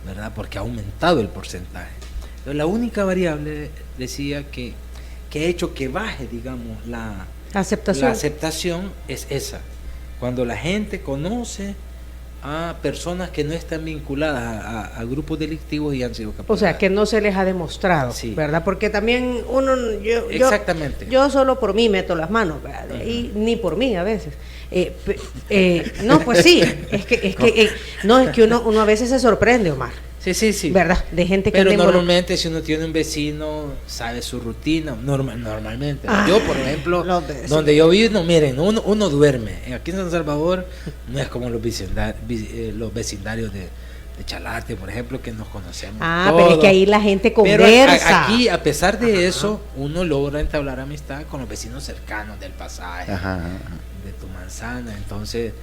¿verdad? Porque ha aumentado el porcentaje. Entonces, la única variable, decía, que ha hecho que baje, digamos, la aceptación es esa. Cuando la gente conoce a personas que no están vinculadas a grupos delictivos y han sido capturadas. O sea, que no se les ha demostrado, sí, ¿verdad? Porque también exactamente. Yo solo por mí meto las manos, ¿verdad? Y ni por mí a veces. No, pues sí, es que uno a veces se sorprende, Omar. Sí. ¿Verdad? De gente que... Pero normalmente si uno tiene un vecino, sabe su rutina, normalmente. Yo, por ejemplo, donde yo vivo, no, miren, uno duerme. Aquí en San Salvador no es como los vecindarios de Chalate, por ejemplo, que nos conocemos todos. Pero es que ahí la gente conversa. Pero aquí, a pesar de eso, uno logra entablar amistad con los vecinos cercanos del pasaje, de tu manzana. Entonces,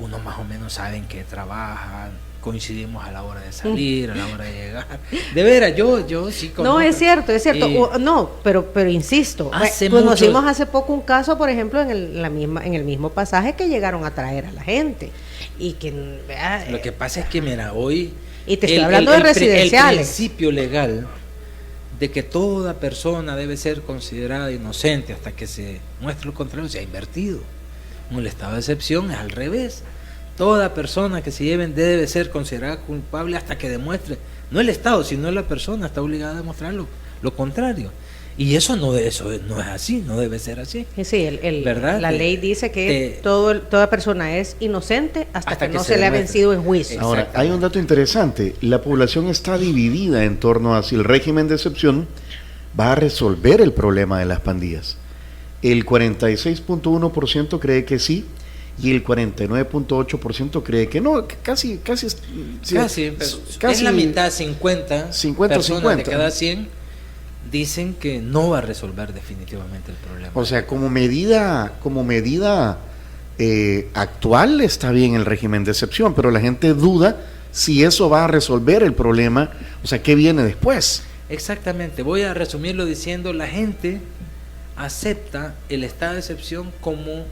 uno más o menos sabe en qué trabajan, coincidimos a la hora de salir, a la hora de llegar. De veras, yo sí conozco. No, es cierto. Pero insisto, conocimos hace poco un caso, por ejemplo, en el mismo pasaje, que llegaron a traer a la gente. Y que lo que pasa es que, mira, hoy Y te estoy hablando de residenciales. El principio legal de que toda persona debe ser considerada inocente hasta que se muestre lo contrario se ha invertido. En el estado de excepción es al revés. Toda persona que se lleven debe ser considerada culpable hasta que demuestre, no el Estado, sino la persona está obligada a demostrar lo contrario. Y eso no es así, no debe ser así. Sí, ¿verdad? La ley dice que toda persona es inocente hasta que no se le ha vencido en juicio. Ahora, hay un dato interesante. La población está dividida en torno a si el régimen de excepción va a resolver el problema de las pandillas. El 46.1% cree que sí y el 49.8% cree que no. Casi es la mitad, 50 personas de cada 100 dicen que no va a resolver definitivamente el problema. O sea, como medida actual está bien el régimen de excepción, pero la gente duda si eso va a resolver el problema, o sea, ¿qué viene después? Exactamente, voy a resumirlo diciendo, la gente acepta el estado de excepción como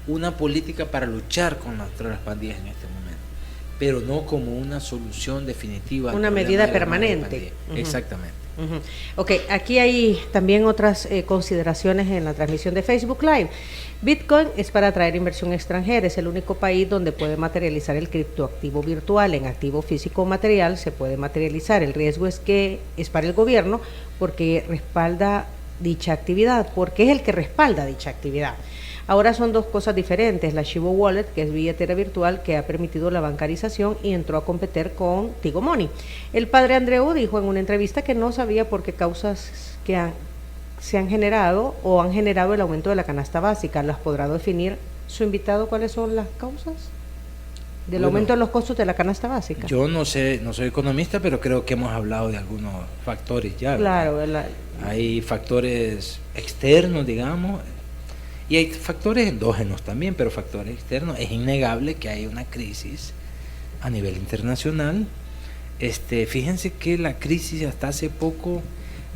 una política para luchar contra las pandillas en este momento, pero no como una solución definitiva. Una medida permanente. Exactamente. Ok, aquí hay también otras consideraciones en la transmisión de Facebook Live. Bitcoin es para atraer inversión extranjera, es el único país donde puede materializar el criptoactivo virtual. En activo físico o material se puede materializar. El riesgo es para el gobierno porque respalda dicha actividad, porque es el que respalda dicha actividad. Ahora son dos cosas diferentes. La Shiba Wallet, que es billetera virtual que ha permitido la bancarización y entró a competir con Tigo Money. El padre Andreu dijo en una entrevista que no sabía por qué causas se han generado o han generado el aumento de la canasta básica. ¿Las podrá definir su invitado cuáles son las causas del aumento de los costos de la canasta básica? Yo no sé, no soy economista, pero creo que hemos hablado de algunos factores ya. Claro, hay factores externos, digamos, y hay factores endógenos también, pero factores externos. Es innegable que hay una crisis a nivel internacional. Fíjense que la crisis hasta hace poco,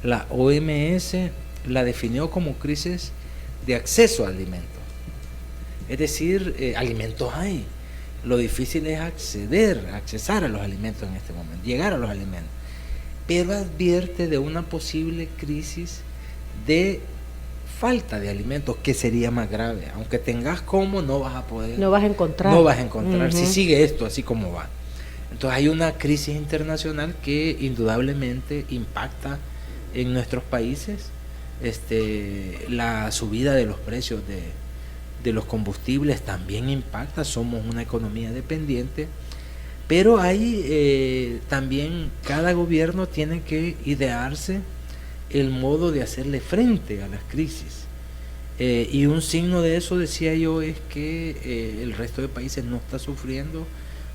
la OMS la definió como crisis de acceso a alimentos. Es decir, alimentos hay. Lo difícil es accesar a los alimentos en este momento, llegar a los alimentos. Pero advierte de una posible crisis de falta de alimentos, que sería más grave. Aunque tengas como, no vas a poder. No vas a encontrar. Si sigue esto así como va. Entonces hay una crisis internacional que indudablemente impacta en nuestros países. La subida de los precios de los combustibles también impacta. Somos una economía dependiente. Pero hay también, cada gobierno tiene que idearse el modo de hacerle frente a las crisis. Y un signo de eso, decía yo, es que el resto de países no está sufriendo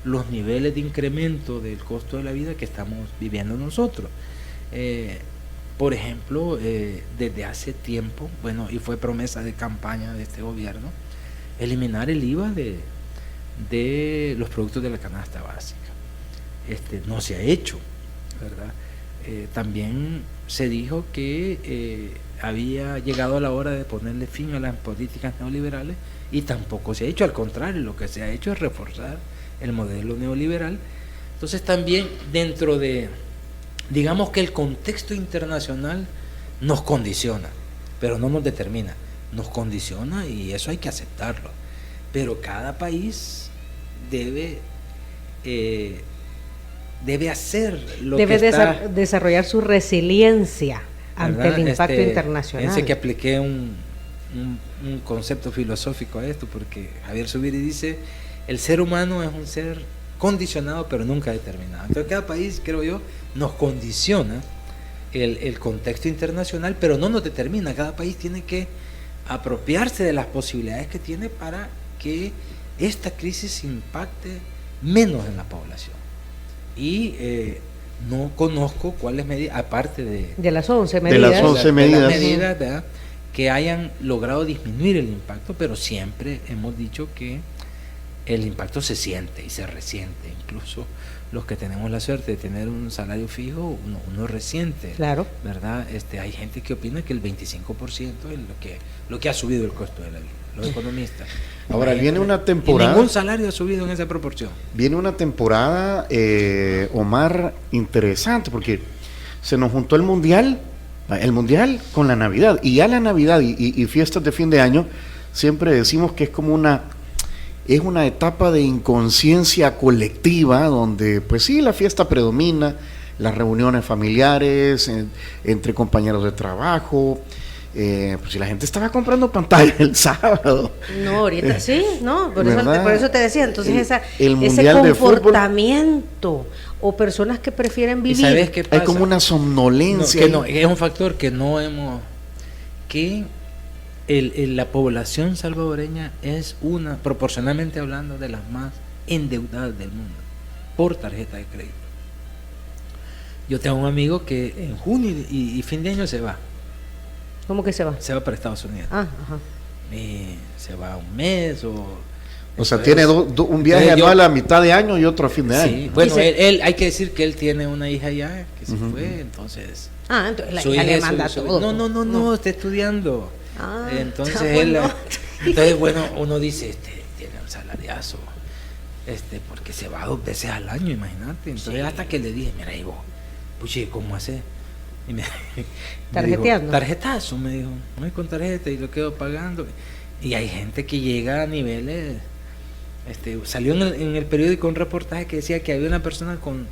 los niveles de incremento del costo de la vida que estamos viviendo nosotros. Por ejemplo, desde hace tiempo, y fue promesa de campaña de este gobierno, eliminar el IVA de los productos de la canasta básica. No se ha hecho, ¿verdad? También se dijo que había llegado la hora de ponerle fin a las políticas neoliberales y tampoco se ha hecho. Al contrario, lo que se ha hecho es reforzar el modelo neoliberal. Entonces también dentro de, digamos que el contexto internacional nos condiciona, pero no nos determina, nos condiciona, y eso hay que aceptarlo. Pero cada país debe hacer lo que está, desarrollar su resiliencia ante el impacto internacional. Fíjense que apliqué un concepto filosófico a esto, porque Javier Zubiri dice: el ser humano es un ser condicionado pero nunca determinado. Entonces cada país, creo yo, nos condiciona el contexto internacional, pero no nos determina. Cada país tiene que apropiarse de las posibilidades que tiene para que esta crisis impacte menos en la población. Y no conozco cuáles medidas, aparte de las 11 medidas, de las 11 medidas, ¿verdad?, que hayan logrado disminuir el impacto, pero siempre hemos dicho que el impacto se siente y se resiente, incluso los que tenemos la suerte de tener un salario fijo, uno resiente. Claro. ¿Verdad? Hay gente que opina que el 25% es lo que ha subido el costo de la vida, los economistas. Ahora viene una temporada. Y ningún salario ha subido en esa proporción. Viene una temporada, Omar, interesante, porque se nos juntó el mundial con la Navidad. Y ya la Navidad y fiestas de fin de año, siempre decimos que es como una etapa de inconsciencia colectiva, donde pues sí, la fiesta predomina, las reuniones familiares, entre compañeros de trabajo. Pues si la gente estaba comprando pantalla el sábado. No, ahorita sí, no, por eso te decía, entonces el ese comportamiento o personas que prefieren vivir. ¿Sabes qué pasa? Hay como una somnolencia. Es un factor que no hemos, que la población salvadoreña es proporcionalmente hablando, de las más endeudadas del mundo por tarjeta de crédito. Yo tengo un amigo que en junio y fin de año se va. ¿Cómo que se va? Se va para Estados Unidos. Ajá. Se va un mes o sea, tiene un viaje anual a mitad de año y otro a fin de año. Sí, bueno, él hay que decir que él tiene una hija ya que se fue, entonces. Entonces la hija le manda todo. No, está estudiando. Entonces entonces bueno, uno dice, tiene un salariazo, porque se va 2 veces al año, imagínate. Entonces hasta que le dije, mira, Ivo, puche, ¿cómo hace? Y me tarjeteando. Dijo, tarjetazo, me dijo, voy con tarjeta y lo quedo pagando. Y hay gente que llega a niveles. Salió en el periódico un reportaje que decía que había una persona con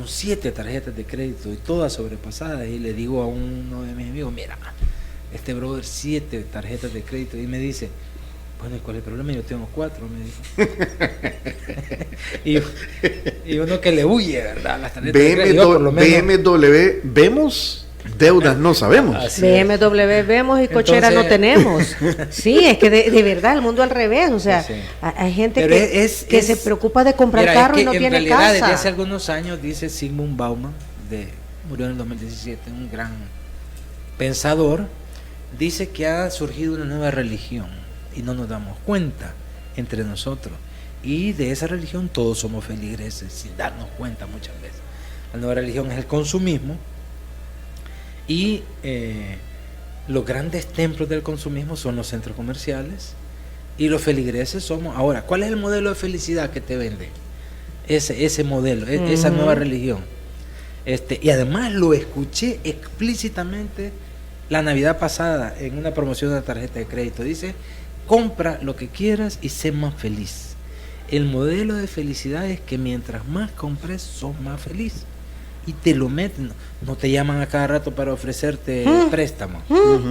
7 tarjetas de crédito y todas sobrepasadas. Y le digo a uno de mis amigos, mira, brother, 7 tarjetas de crédito. Y me dice, bueno, ¿y cuál es el problema? Yo tengo 4, me dijo. y uno que le huye, ¿verdad? Las tarjetas de crédito, por lo menos. BMW, vemos, deudas no sabemos. BMW vemos y cochera no tenemos. Sí, es que de verdad el mundo al revés. O sea, sí. Hay gente que se preocupa de comprar carro y no tiene realidad, casa. Desde hace algunos años, dice Zygmunt Bauman, murió en el 2017, un gran pensador, dice que ha surgido una nueva religión y no nos damos cuenta entre nosotros, y de esa religión todos somos feligreses sin darnos cuenta muchas veces. La nueva religión es el consumismo, y los grandes templos del consumismo son los centros comerciales, y los feligreses somos. Ahora, ¿cuál es el modelo de felicidad que te vende? Ese modelo, esa nueva religión. Y además lo escuché explícitamente la Navidad pasada en una promoción de la tarjeta de crédito. Dice, compra lo que quieras y sé más feliz. El modelo de felicidad es que mientras más compres, sos más feliz. Y te lo meten. No te llaman a cada rato para ofrecerte préstamo,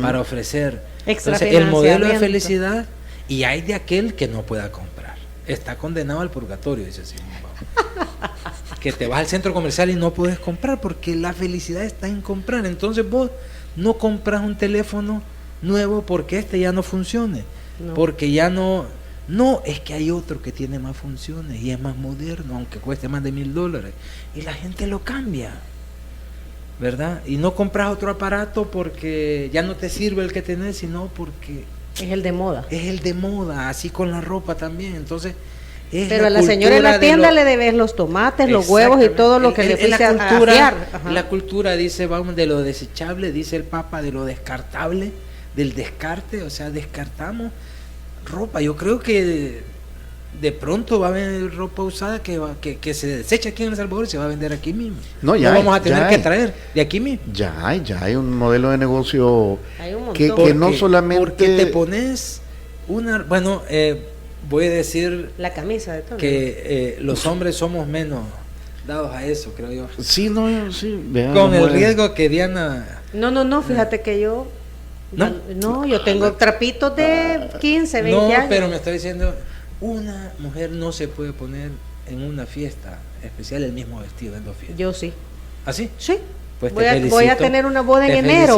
para ofrecer. Entonces, el modelo de felicidad, y hay de aquel que no pueda comprar. Está condenado al purgatorio, dice Simón. Que te vas al centro comercial y no puedes comprar porque la felicidad está en comprar. Entonces vos no compras un teléfono nuevo porque ya no funcione, porque ya no, es que hay otro que tiene más funciones y es más moderno, aunque cueste más de $1,000, y la gente lo cambia, ¿verdad? Y no compras otro aparato porque ya no te sirve el que tenés, sino porque es el de moda. Es el de moda, así con la ropa también. Entonces, pero a la señora en la tienda le debes los tomates, los huevos y todo lo que le fuiste a afiar. La cultura, dice, vamos, de lo desechable, dice el Papa, de lo descartable, del descarte, o sea, descartamos ropa. Yo creo que de pronto va a haber ropa usada que se desecha aquí en El Salvador y se va a vender aquí mismo. No vamos a tener que traer de aquí mismo. Ya hay un modelo de negocio que no solamente... Porque te pones una... Bueno, voy a decir la camisa de todo, que los hombres somos menos dados a eso, creo yo. Sí, sí. Con el riesgo que Diana... No, fíjate que yo... No, yo tengo trapitos de 15, 20 años. No, pero me está diciendo, una mujer no se puede poner en una fiesta especial el mismo vestido en 2 fiestas. Yo sí. ¿Ah, sí? Sí. Pues voy a tener una boda en enero.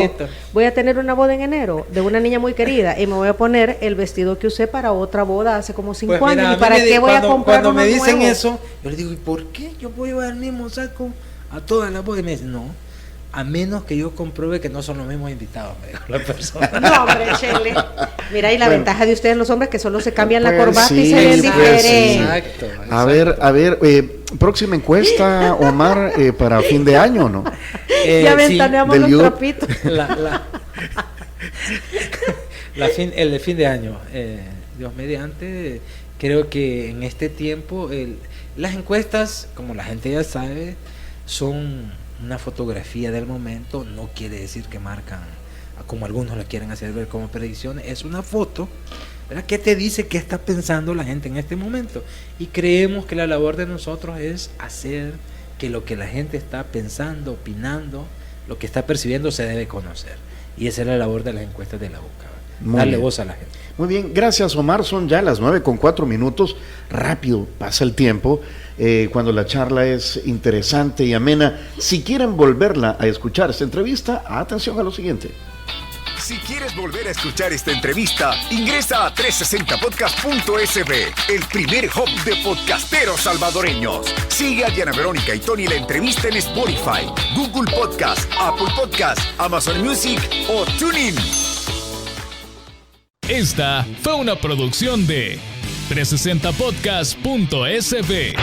Voy a tener una boda en enero de una niña muy querida y me voy a poner el vestido que usé para otra boda hace como 5 años. ¿Y para qué voy a comprar cuando uno me dicen nuevo? eso, yo les digo, ¿y por qué yo voy a llevar el mismo saco a todas las bodas? Y me dicen, no, a menos que yo compruebe que no son los mismos invitados, me dijo la persona. No, hombre, Chele. Mira, y la ventaja de ustedes los hombres que solo se cambian la corbata y se ven diferentes. Exacto. A ver, próxima encuesta, Omar, para fin de año, ¿no? Ya ventaneamos del los YouTube. trapitos. El de fin de año, Dios mediante, creo que en este tiempo las encuestas, como la gente ya sabe, son una fotografía del momento. No quiere decir que marcan, como algunos la quieren hacer ver, como predicciones. Es una foto, ¿verdad?, que te dice qué está pensando la gente en este momento, y creemos que la labor de nosotros es hacer que lo que la gente está pensando, opinando, lo que está percibiendo se debe conocer, y esa es la labor de las encuestas de la UCA, darle voz a la gente. Muy bien, gracias, Omar. Son ya las 9:04. Rápido pasa el tiempo cuando la charla es interesante y amena. Si quieren volverla a escuchar esta entrevista, atención a lo siguiente. Si quieres volver a escuchar esta entrevista, ingresa a 360podcast.sb, el primer hub de podcasteros salvadoreños. Sigue a Diana Verónica y Tony la entrevista en Spotify, Google Podcast, Apple Podcast, Amazon Music o TuneIn. Esta fue una producción de 360podcast.sb.